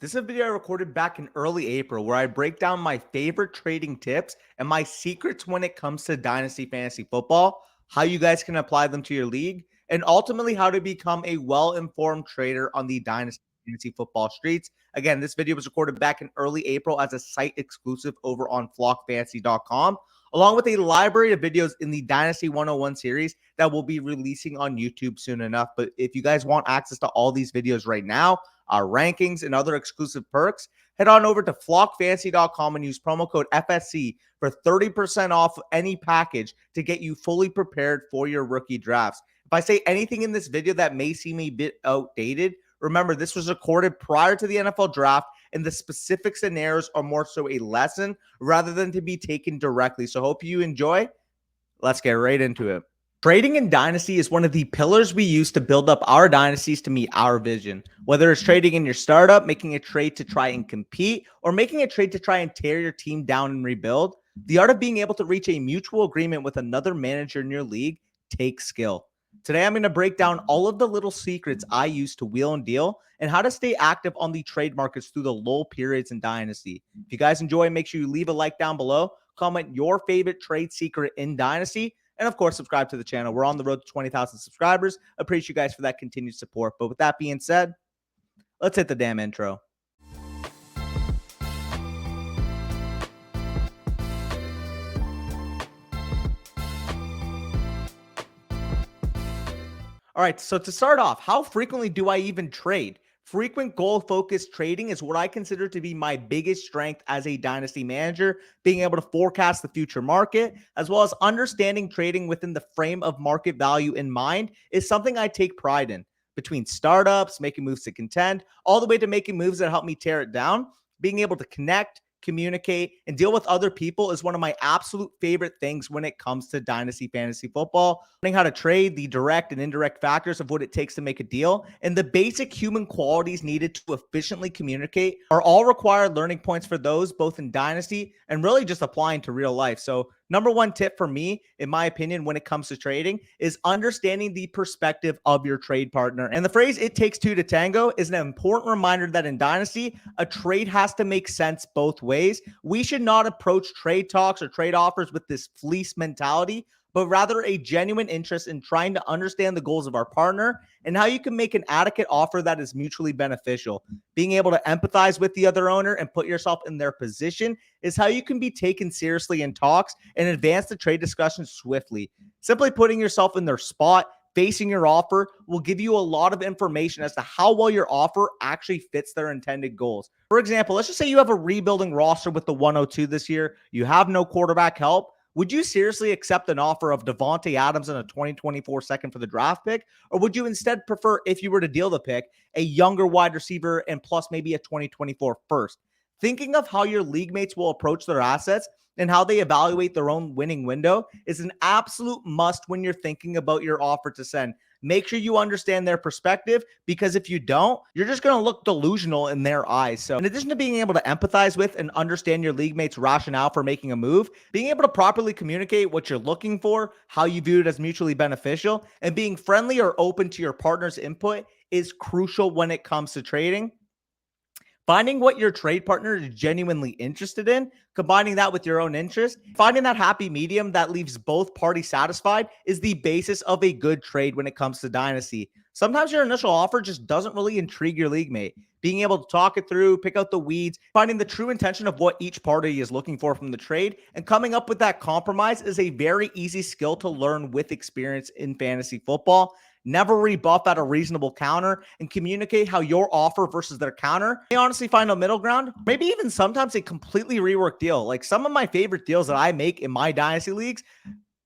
This is a video I recorded back in early April where I break down my favorite trading tips and my secrets when it comes to Dynasty Fantasy Football, how you guys can apply them to your league, and ultimately how to become a well-informed trader on the Dynasty Fantasy Football streets. Again, this video was recorded back in early April as a site exclusive over on flockfantasy.com, along with a library of videos in the Dynasty 101 series that will be releasing on YouTube soon enough. But if you guys want access to all these videos right now, our rankings, and other exclusive perks, head on over to flockfantasy.com and use promo code FSC for 30% off any package to get you fully prepared for your rookie drafts. If I say anything in this video that may seem a bit outdated, remember this was recorded prior to the NFL draft, and the specific scenarios are more so a lesson rather than to be taken directly. So hope you enjoy. Let's get right into it. Trading in Dynasty is one of the pillars we use to build up our dynasties to meet our vision. Whether it's trading in your startup, making a trade to try and compete, or making a trade to try and tear your team down and rebuild, the art of being able to reach a mutual agreement with another manager in your league takes skill. Today, I'm going to break down all of the little secrets I use to wheel and deal and how to stay active on the trade markets through the lull periods in Dynasty. If you guys enjoy, make sure you leave a like down below, comment your favorite trade secret in Dynasty, and of course, subscribe to the channel. We're on the road to 20,000 subscribers. Appreciate you guys for that continued support. But with that being said, let's hit the damn intro. All right, so to start off, how frequently do I even trade? Frequent goal-focused trading is what I consider to be my biggest strength as a dynasty manager, being able to forecast the future market, as well as understanding trading within the frame of market value in mind is something I take pride in. Between startups, making moves to contend, all the way to making moves that help me tear it down, being able to connect, communicate, and deal with other people is one of my absolute favorite things when it comes to Dynasty Fantasy Football. Learning how to trade, the direct and indirect factors of what it takes to make a deal, and the basic human qualities needed to efficiently communicate are all required learning points for those both in Dynasty and really just applying to real life. So number one tip for me, in my opinion, when it comes to trading is understanding the perspective of your trade partner. And the phrase "it takes two to tango" is an important reminder that in Dynasty, a trade has to make sense both ways. We should not approach trade talks or trade offers with this fleece mentality, but rather a genuine interest in trying to understand the goals of our partner and how you can make an adequate offer that is mutually beneficial. Being able to empathize with the other owner and put yourself in their position is how you can be taken seriously in talks and advance the trade discussion swiftly. Simply putting yourself in their spot, facing your offer will give you a lot of information as to how well your offer actually fits their intended goals. For example, let's just say you have a rebuilding roster with the 102 this year. You have no quarterback help. Would you seriously accept an offer of Devontae Adams and a 2024 second for the draft pick? Or would you instead prefer, if you were to deal the pick, a younger wide receiver and plus maybe a 2024 first? Thinking of how your league mates will approach their assets and how they evaluate their own winning window is an absolute must when you're thinking about your offer to send. Make sure you understand their perspective, because if you don't, you're just going to look delusional in their eyes. So in addition to being able to empathize with and understand your league mates' rationale for making a move, being able to properly communicate what you're looking for, how you view it as mutually beneficial, and being friendly or open to your partner's input is crucial when it comes to trading. Finding what your trade partner is genuinely interested in, combining that with your own interest, finding that happy medium that leaves both parties satisfied is the basis of a good trade when it comes to Dynasty. Sometimes your initial offer just doesn't really intrigue your league mate. Being able to talk it through, pick out the weeds, finding the true intention of what each party is looking for from the trade, and coming up with that compromise is a very easy skill to learn with experience in fantasy football. Never rebuff at a reasonable counter, and communicate how your offer versus their counter may honestly find a middle ground, maybe even sometimes a completely reworked deal. Like some of my favorite deals that I make in my dynasty leagues,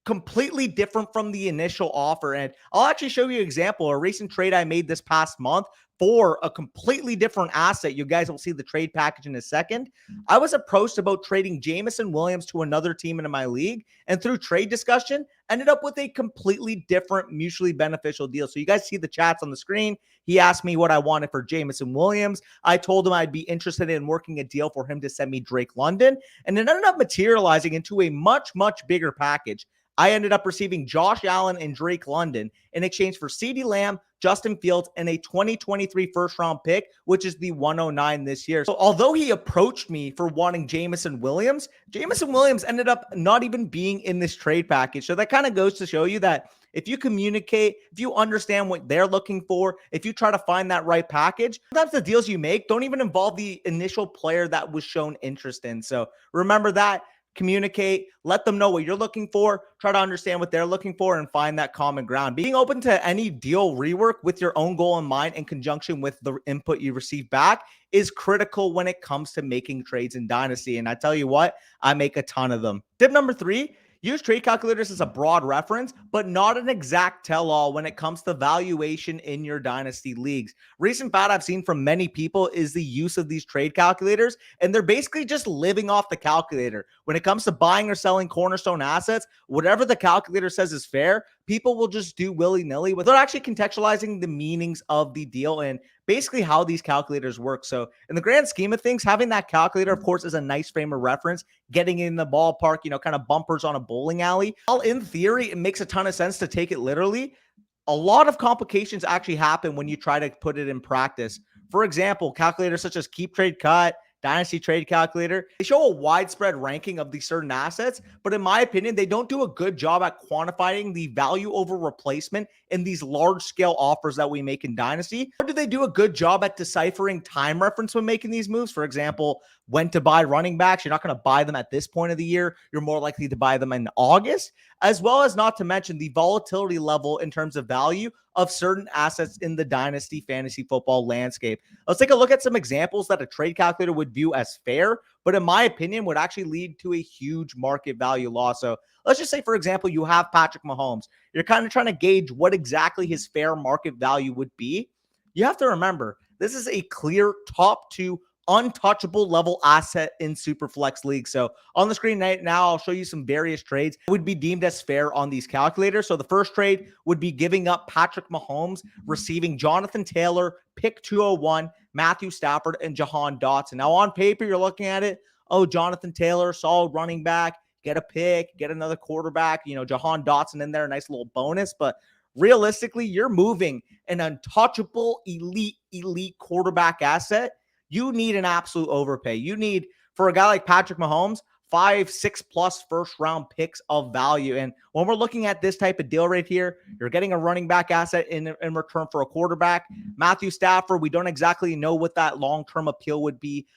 completely different from the initial offer. And I'll actually show you an example, a recent trade I made this past month for a completely different asset. You guys will see the trade package in a second. I was approached about trading Jameson Williams to another team in my league, and through trade discussion, ended up with a completely different, mutually beneficial deal. So you guys see the chats on the screen. He asked me what I wanted for Jameson Williams. I told him I'd be interested in working a deal for him to send me Drake London, and it ended up materializing into a much, much bigger package. I ended up receiving Josh Allen and Drake London in exchange for CeeDee Lamb, Justin Fields, and a 2023 first round pick, which is the 109 this year. So although he approached me for wanting Jameson Williams ended up not even being in this trade package. So that kind of goes to show you that if you communicate, if you understand what they're looking for, if you try to find that right package, sometimes the deals you make don't even involve the initial player that was shown interest in. So remember that. Communicate, let them know what you're looking for, try to understand what they're looking for, and find that common ground. Being open to any deal rework with your own goal in mind in conjunction with the input you receive back is critical when it comes to making trades in Dynasty. And I tell you what, I make a ton of them. Tip number 3, use trade calculators as a broad reference, but not an exact tell-all when it comes to valuation in your Dynasty leagues. Recent fat I've seen from many people is the use of these trade calculators, and they're basically just living off the calculator. When it comes to buying or selling cornerstone assets, whatever the calculator says is fair, people will just do willy-nilly without actually contextualizing the meanings of the deal and basically how these calculators work. So in the grand scheme of things, having that calculator, of course, is a nice frame of reference, getting in the ballpark, kind of bumpers on a bowling alley. While in theory, it makes a ton of sense to take it literally, a lot of complications actually happen when you try to put it in practice. For example, calculators such as Keep Trade Cut, Dynasty Trade Calculator, they show a widespread ranking of these certain assets, but in my opinion, they don't do a good job at quantifying the value over replacement in these large-scale offers that we make in Dynasty. Or do they do a good job at deciphering time reference when making these moves? For example, when to buy running backs. You're not going to buy them at this point of the year. You're more likely to buy them in August, as well as not to mention the volatility level in terms of value of certain assets in the Dynasty fantasy football landscape. Let's take a look at some examples that a trade calculator would view as fair, but in my opinion, would actually lead to a huge market value loss. So let's just say, for example, you have Patrick Mahomes. You're kind of trying to gauge what exactly his fair market value would be. You have to remember, this is a clear top 2 untouchable level asset in Superflex League. So on the screen right now, I'll show you some various trades that would be deemed as fair on these calculators. So the first trade would be giving up Patrick Mahomes, receiving Jonathan Taylor, pick 201, Matthew Stafford, and Jahan Dotson. Now on paper, you're looking at it, oh, Jonathan Taylor, solid running back, get a pick, get another quarterback, Jahan Dotson in there, a nice little bonus. But realistically, you're moving an untouchable elite quarterback asset. You need an absolute overpay. You need, for a guy like Patrick Mahomes, 5, 6+ first round picks of value. And when we're looking at this type of deal right here, you're getting a running back asset in return for a quarterback. Matthew Stafford, we don't exactly know what that long-term appeal would be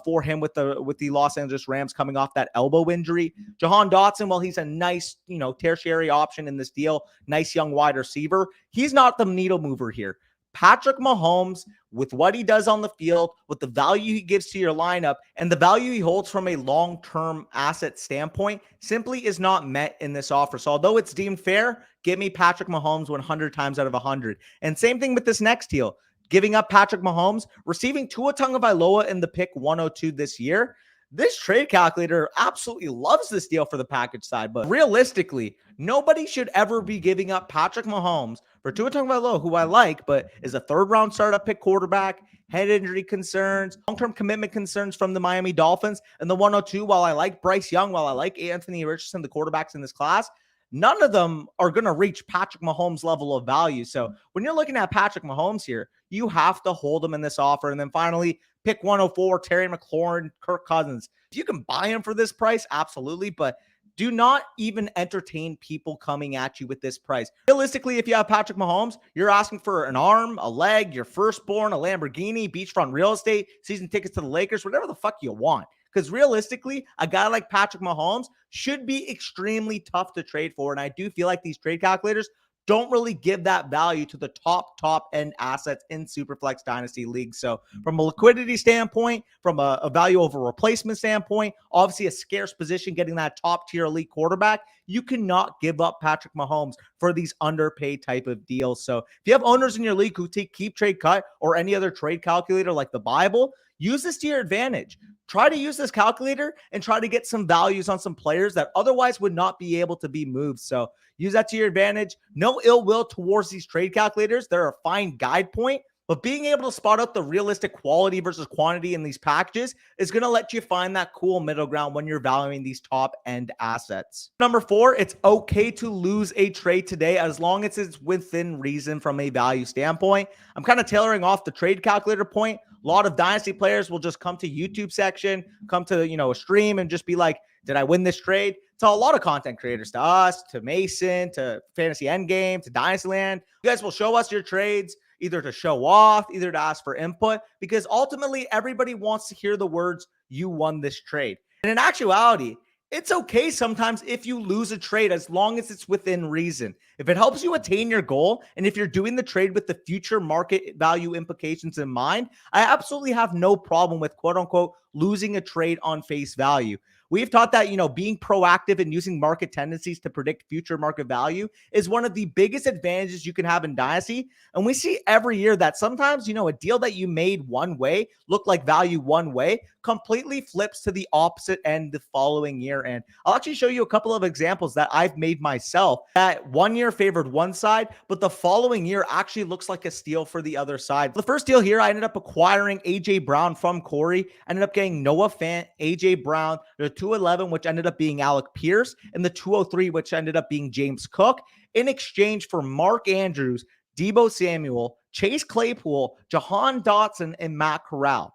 for him with the Los Angeles Rams coming off that elbow injury. Jahan Dotson, well, he's a nice, tertiary option in this deal, nice young wide receiver. He's not the needle mover here. Patrick Mahomes, with what he does on the field, with the value he gives to your lineup, and the value he holds from a long-term asset standpoint, simply is not met in this offer. So although it's deemed fair, give me Patrick Mahomes 100 times out of 100. And same thing with this next deal. Giving up Patrick Mahomes, receiving Tua Tagovailoa in the pick 102 this year. This trade calculator absolutely loves this deal for the package side, but realistically, nobody should ever be giving up Patrick Mahomes for Tua Tagovailoa, who I like, but is a third-round startup pick quarterback, head injury concerns, long-term commitment concerns from the Miami Dolphins, and the 102, while I like Bryce Young, while I like Anthony Richardson, the quarterbacks in this class, none of them are going to reach Patrick Mahomes' level of value. So when you're looking at Patrick Mahomes here, you have to hold him in this offer. And then finally, pick 104, Terry McLaurin, Kirk Cousins. If you can buy him for this price, absolutely, but do not even entertain people coming at you with this price. Realistically, if you have Patrick Mahomes, you're asking for an arm, a leg, your firstborn, a Lamborghini, beachfront real estate, season tickets to the Lakers, whatever the fuck you want. Because realistically, a guy like Patrick Mahomes should be extremely tough to trade for. And I do feel like these trade calculators don't really give that value to the top end assets in Superflex Dynasty leagues. So from a liquidity standpoint, from a value over replacement standpoint, obviously a scarce position getting that top tier elite quarterback, you cannot give up Patrick Mahomes for these underpaid type of deals. So if you have owners in your league who keep trade cut or any other trade calculator like the Bible, use this to your advantage. Try to use this calculator and try to get some values on some players that otherwise would not be able to be moved. So use that to your advantage. No ill will towards these trade calculators. They're a fine guide point, But being able to spot out the realistic quality versus quantity in these packages is going to let you find that cool middle ground when you're valuing these top end assets. Number 4, it's okay to lose a trade today as long as it's within reason from a value standpoint. I'm kind of tailoring off the trade calculator point. A lot of dynasty players will just come to YouTube section, come to, a stream and just be like, did I win this trade? To a lot of content creators, to us, to Mason, to Fantasy Endgame, to Dynastyland. You guys will show us your trades either to show off, either to ask for input, because ultimately everybody wants to hear the words, you won this trade. And in actuality, it's okay sometimes if you lose a trade as long as it's within reason. If it helps you attain your goal, and if you're doing the trade with the future market value implications in mind, I absolutely have no problem with quote unquote losing a trade on face value. We've taught that, being proactive and using market tendencies to predict future market value is one of the biggest advantages you can have in Dynasty. And we see every year that sometimes, a deal that you made one way, looked like value one way, completely flips to the opposite end the following year. And I'll actually show you a couple of examples that I've made myself that one year favored one side, but the following year actually looks like a steal for the other side. The first deal here, I ended up acquiring AJ Brown from Corey. I ended up getting Noah Fant, AJ Brown, the 211, which ended up being Alec Pierce, and the 203, which ended up being James Cook, in exchange for Mark Andrews, Deebo Samuel, Chase Claypool, Jahan Dotson, and Matt Corral.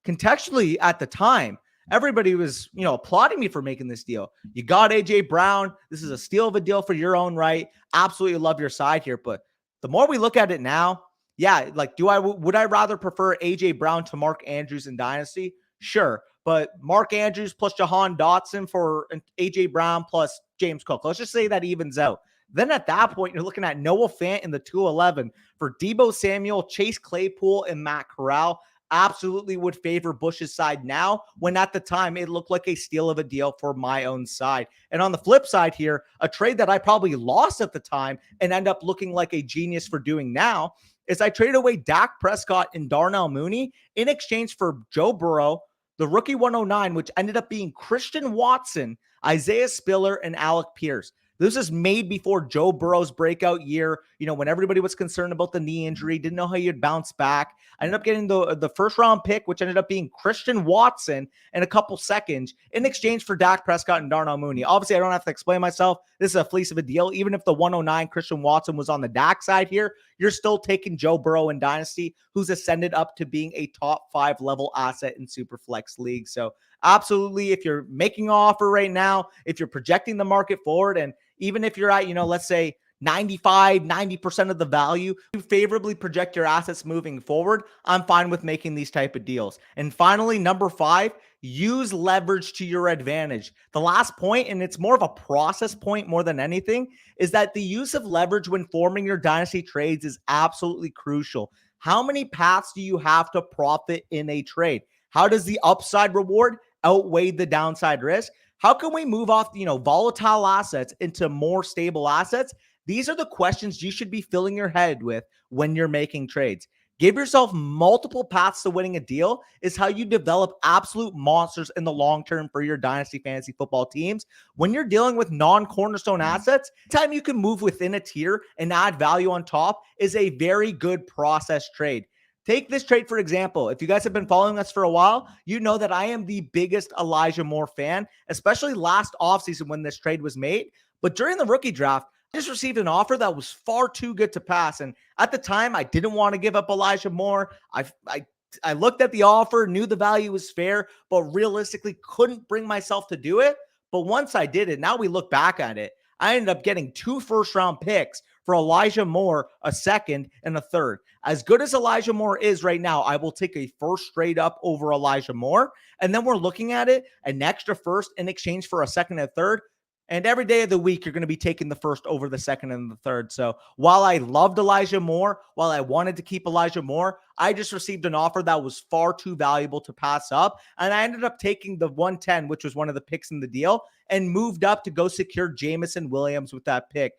Contextually, at the time, everybody was, applauding me for making this deal. You got AJ Brown. This is a steal of a deal for your own right. Absolutely love your side here. But the more we look at it now, yeah, like, would I rather prefer AJ Brown to Mark Andrews in Dynasty? Sure. But Mark Andrews plus Jahan Dotson for AJ Brown plus James Cook. Let's just say that evens out. Then at that point, you're looking at Noah Fant in the 211 for Deebo Samuel, Chase Claypool, and Matt Corral. Absolutely would favor Bush's side now, when at the time it looked like a steal of a deal for my own side. And on the flip side here, a trade that I probably lost at the time and end up looking like a genius for doing now is I traded away Dak Prescott and Darnell Mooney in exchange for Joe Burrow, the rookie 109, which ended up being Christian Watson, Isaiah Spiller, and Alec Pierce. This is made before Joe Burrow's breakout year, when everybody was concerned about the knee injury, didn't know how he'd bounce back. I ended up getting the first round pick, which ended up being Christian Watson, and a couple seconds in exchange for Dak Prescott and Darnell Mooney. Obviously, I don't have to explain myself. This is a fleece of a deal. Even if the 109 Christian Watson was on the Dak side here, you're still taking Joe Burrow in Dynasty, who's ascended up to being a top 5 level asset in Superflex League. So absolutely, if you're making an offer right now, if you're projecting the market forward, and even if you're at, let's say 90% of the value, you favorably project your assets moving forward, I'm fine with making these type of deals. And finally, number 5, use leverage to your advantage. The last point, and it's more of a process point more than anything, is that the use of leverage when forming your dynasty trades is absolutely crucial. How many paths do you have to profit in a trade? How does the upside reward outweigh the downside risk? How can we move off, volatile assets into more stable assets? These are the questions you should be filling your head with when you're making trades. Give yourself multiple paths to winning a deal is how you develop absolute monsters in the long term for your dynasty fantasy football teams. When you're dealing with non-cornerstone assets, time you can move within a tier and add value on top is a very good process trade. Take this trade, for example. If you guys have been following us for a while, you know that I am the biggest Elijah Moore fan, especially last offseason when this trade was made. But during the rookie draft, I just received an offer that was far too good to pass. And at the time, I didn't want to give up Elijah Moore. I looked at the offer, knew the value was fair, but realistically couldn't bring myself to do it. But once I did it, now we look back at it, I ended up getting 2 first-round picks for Elijah Moore, a second, and a third. As good as Elijah Moore is right now, I will take a first straight up over Elijah Moore. And then we're looking at it, an extra first in exchange for a second and a third. And every day of the week, you're going to be taking the first over the second and the third. So while I loved Elijah Moore, while I wanted to keep Elijah Moore, I just received an offer that was far too valuable to pass up. And I ended up taking the 110, which was one of the picks in the deal, and moved up to go secure Jamison Williams with that pick.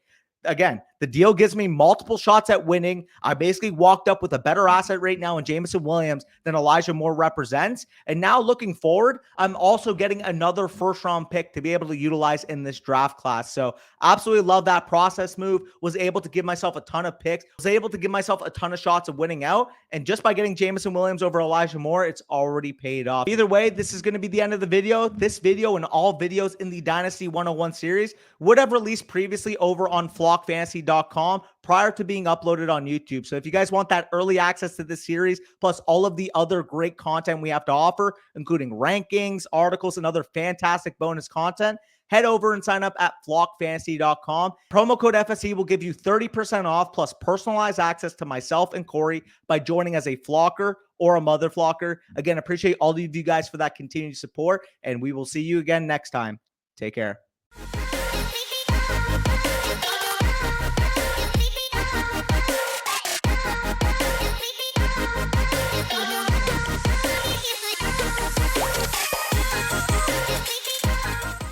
Again, The deal gives me multiple shots at winning. I basically walked up with a better asset right now in Jameson Williams than Elijah Moore represents. And now looking forward, I'm also getting another first round pick to be able to utilize in this draft class. So absolutely love that process move. Was able to give myself a ton of picks, was able to give myself a ton of shots of winning out. And just by getting Jameson Williams over Elijah Moore, it's already paid off. Either way, this is going to be the end of the video. This video and all videos in the Dynasty 101 series would have released previously over on flockfantasy.com prior to being uploaded on YouTube. So if you guys want that early access to this series, plus all of the other great content we have to offer, including rankings, articles, and other fantastic bonus content, head over and sign up at flockfantasy.com. Promo code FSE will give you 30% off plus personalized access to myself and Corey by joining as a flocker or a mother flocker. Again, appreciate all of you guys for that continued support, and we will see you again next time. Take care.